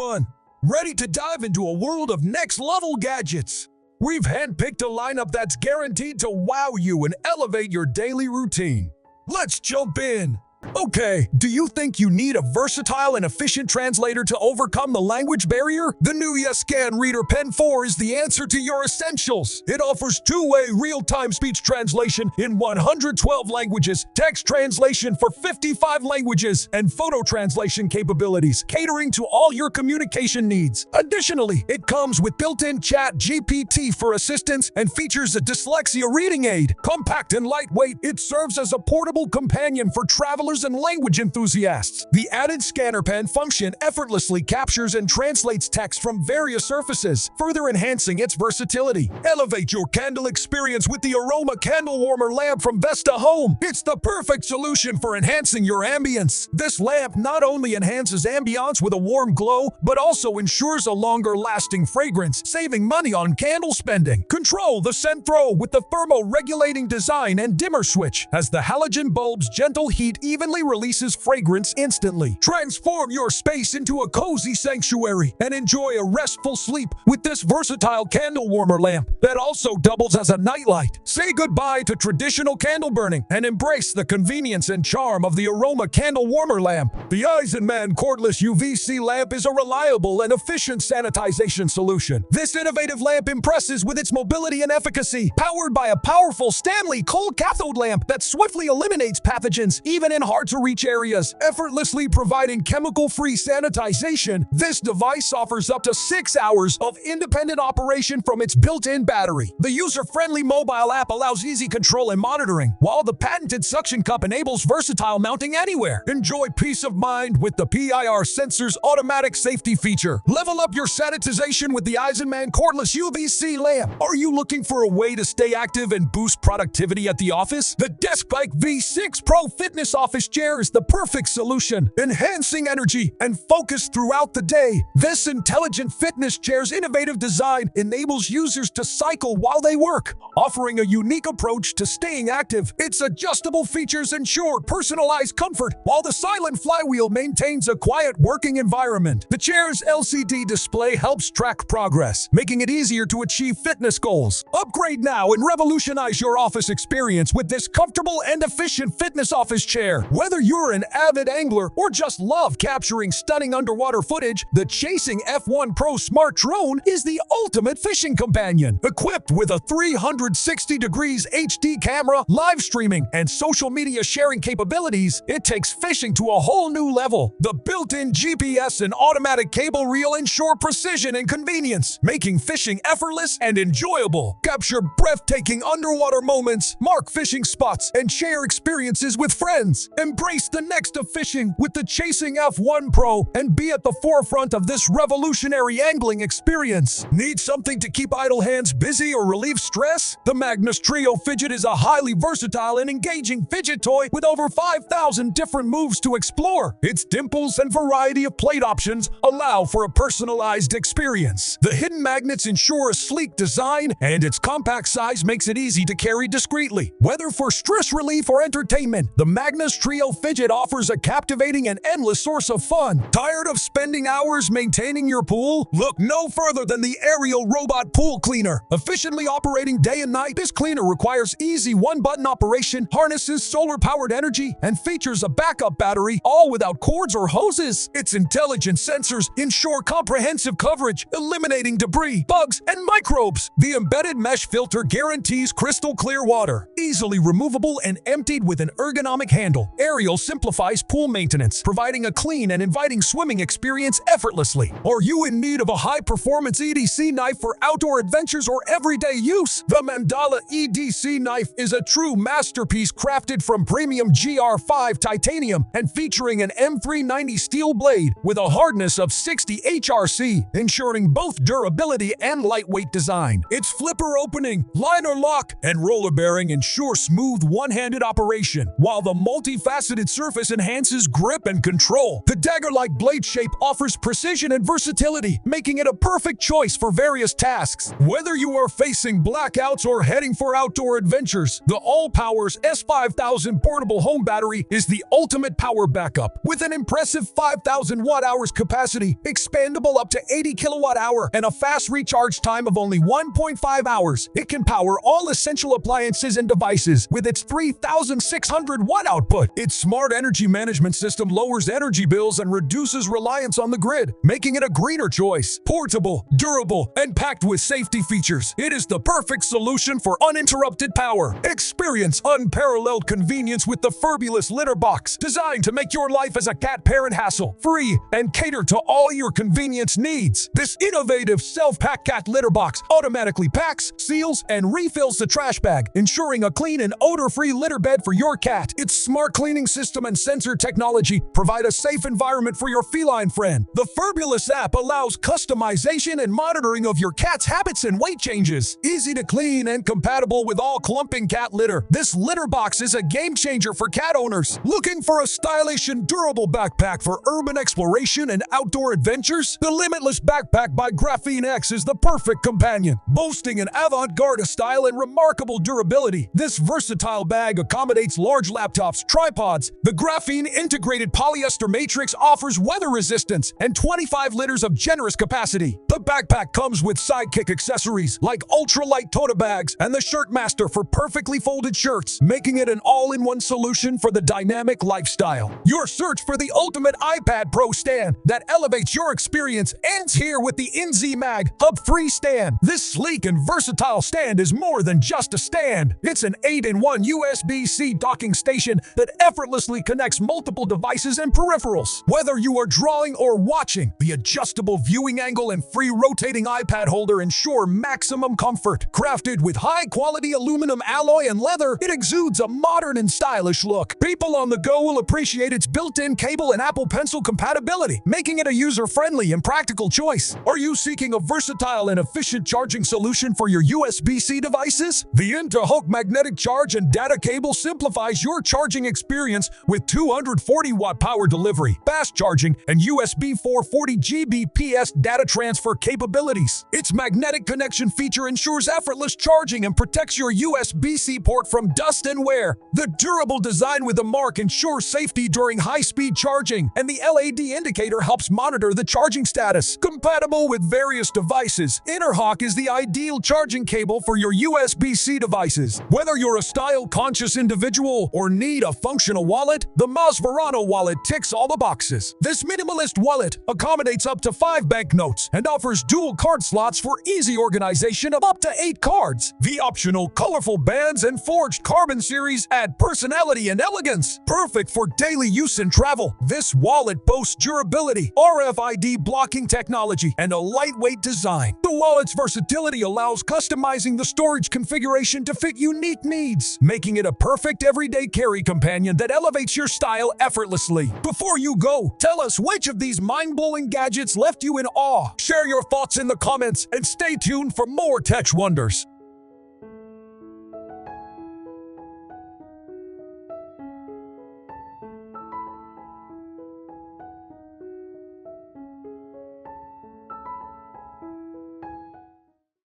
everyone! Ready to dive into a world of next-level gadgets? We've handpicked a lineup that's guaranteed to wow you and elevate your daily routine. Let's jump in! Okay, do you think you need a versatile and efficient translator to overcome the language barrier? The NEWYES Scan Reader Pen 4 is the answer to your essentials. It offers two-way real-time speech translation in 112 languages, text translation for 55 languages, and photo translation capabilities, catering to all your communication needs. Additionally, it comes with built-in Chat GPT for assistance and features a dyslexia reading aid. Compact and lightweight, it serves as a portable companion for travelers and language enthusiasts. The added scanner pen function effortlessly captures and translates text from various surfaces, further enhancing its versatility. Elevate your candle experience with the AROMA candle warmer lamp from Vesta Home. It's the perfect solution for enhancing your ambience. This lamp not only enhances ambiance with a warm glow, but also ensures a longer-lasting fragrance, saving money on candle spending. Control the scent throw with the thermo-regulating design and dimmer switch, as the halogen bulb's gentle heat evenly releases fragrance instantly. Transform your space into a cozy sanctuary and enjoy a restful sleep with this versatile candle warmer lamp that also doubles as a nightlight. Say goodbye to traditional candle burning and embrace the convenience and charm of the AROMA candle warmer lamp. The EISENMAN cordless UVC lamp is a reliable and efficient sanitization solution. This innovative lamp impresses with its mobility and efficacy, powered by a powerful Stanley cold cathode lamp that swiftly eliminates pathogens even in hard-to-reach areas, effortlessly providing chemical-free sanitization. This device offers up to 6 hours of independent operation from its built-in battery. The user-friendly mobile app allows easy control and monitoring, while the patented suction cup enables versatile mounting anywhere. Enjoy peace of mind with the PIR Sensor's automatic safety feature. Level up your sanitization with the EISENMAN cordless UVC lamp. Are you looking for a way to stay active and boost productivity at the office? The DESKBIKE V6 Pro Fitness Office Chair is the perfect solution, enhancing energy and focus throughout the day. This intelligent fitness chair's innovative design enables users to cycle while they work, offering a unique approach to staying active. Its adjustable features ensure personalized comfort, while the silent flywheel maintains a quiet working environment. The chair's LCD display helps track progress, making it easier to achieve fitness goals. Upgrade now and revolutionize your office experience with this comfortable and efficient fitness office chair. Whether you're an avid angler or just love capturing stunning underwater footage, the Chasing F1 Pro Smart Drone is the ultimate fishing companion. Equipped with a 360 degrees HD camera, live streaming, and social media sharing capabilities, it takes fishing to a whole new level. The built-in GPS and automatic cable reel ensure precision and convenience, making fishing effortless and enjoyable. Capture breathtaking underwater moments, mark fishing spots, and share experiences with friends. Embrace the next of fishing with the Chasing F1 Pro and be at the forefront of this revolutionary angling experience. Need something to keep idle hands busy or relieve stress? The MAGNUS Trio Fidget is a highly versatile and engaging fidget toy with over 5,000 different moves to explore. Its dimples and variety of plate options allow for a personalized experience. The hidden magnets ensure a sleek design, and its compact size makes it easy to carry discreetly. Whether for stress relief or entertainment, the MAGNUS Trio Fidget offers a captivating and endless source of fun. Tired of spending hours maintaining your pool? Look no further than the ARIEL Robot Pool Cleaner. Efficiently operating day and night, this cleaner requires easy one-button operation, harnesses solar-powered energy, and features a backup battery, all without cords or hoses. Its intelligent sensors ensure comprehensive coverage, eliminating debris, bugs, and microbes. The embedded mesh filter guarantees crystal clear water, easily removable and emptied with an ergonomic handle. ARIEL simplifies pool maintenance, providing a clean and inviting swimming experience effortlessly. Are you in need of a high-performance EDC knife for outdoor adventures or everyday use? The MANDALA EDC knife is a true masterpiece crafted from premium GR5 titanium and featuring an M390 steel blade with a hardness of 60 HRC, ensuring both durability and lightweight design. Its flipper opening, liner lock, and roller bearing ensure smooth one-handed operation, while the multi-faceted multifaceted surface enhances grip and control. The dagger-like blade shape offers precision and versatility, making it a perfect choice for various tasks. Whether you are facing blackouts or heading for outdoor adventures, the ALLPOWERS S5000 portable home battery is the ultimate power backup. With an impressive 5,000 watt-hours capacity, expandable up to 80 kilowatt-hour, and a fast recharge time of only 1.5 hours, it can power all essential appliances and devices with its 3,600 watt output. Its smart energy management system lowers energy bills and reduces reliance on the grid, making it a greener choice. Portable, durable, and packed with safety features, it is the perfect solution for uninterrupted power. Experience unparalleled convenience with the FURBULOUS litter box, designed to make your life as a cat parent hassle-free and cater to all your convenience needs. This innovative self-pack cat litter box automatically packs, seals, and refills the trash bag, ensuring a clean and odor-free litter bed for your cat. Its smart cleaning system and sensor technology provide a safe environment for your feline friend. The FURBULOUS app allows customization and monitoring of your cat's habits and weight changes. Easy to clean and compatible with all clumping cat litter, this litter box is a game changer for cat owners. Looking for a stylish and durable backpack for urban exploration and outdoor adventures? The Limitless Backpack by Graphene X is the perfect companion. Boasting an avant-garde style and remarkable durability, this versatile bag accommodates large laptops, tripods. The graphene integrated polyester matrix offers weather resistance and 25 liters of generous capacity. The backpack comes with sidekick accessories like ultralight tote bags and the Shirt Master for perfectly folded shirts, making it an all-in-one solution for the dynamic lifestyle. Your search for the ultimate iPad Pro stand that elevates your experience ends here with the INVZI MAGHUB 3 stand. This sleek and versatile stand is more than just a stand. It's an 8-in-1 USB-C docking station that effortlessly connects multiple devices and peripherals. Whether you are drawing or watching, the adjustable viewing angle and free rotating iPad holder ensure maximum comfort. Crafted with high-quality aluminum alloy and leather, it exudes a modern and stylish look. People on the go will appreciate its built-in cable and Apple Pencil compatibility, making it a user-friendly and practical choice. Are you seeking a versatile and efficient charging solution for your USB-C devices? The INTERHOK magnetic charge and data cable simplifies your charging experience with 240-watt power delivery, fast charging, and USB 440 Gbps data transfer capabilities. Its magnetic connection feature ensures effortless charging and protects your USB-C port from dust and wear. The durable design with a mark ensures safety during high-speed charging, and the LED indicator helps monitor the charging status. Compatible with various devices, INTERHOK is the ideal charging cable for your USB-C devices. Whether you're a style-conscious individual or need a functional wallet, the MASVERANO wallet ticks all the boxes. This minimalist wallet accommodates up to 5 banknotes and offers dual card slots for easy organization of up to 8 cards. The optional colorful bands and forged carbon series add personality and elegance, perfect for daily use and travel. This wallet boasts durability, RFID blocking technology, and a lightweight design. The wallet's versatility allows customizing the storage configuration to fit unique needs, making it a perfect everyday carry companion that elevates your style effortlessly. Before you go, tell us which of these mind-blowing gadgets left you in awe. Share your thoughts in the comments and stay tuned for more tech wonders.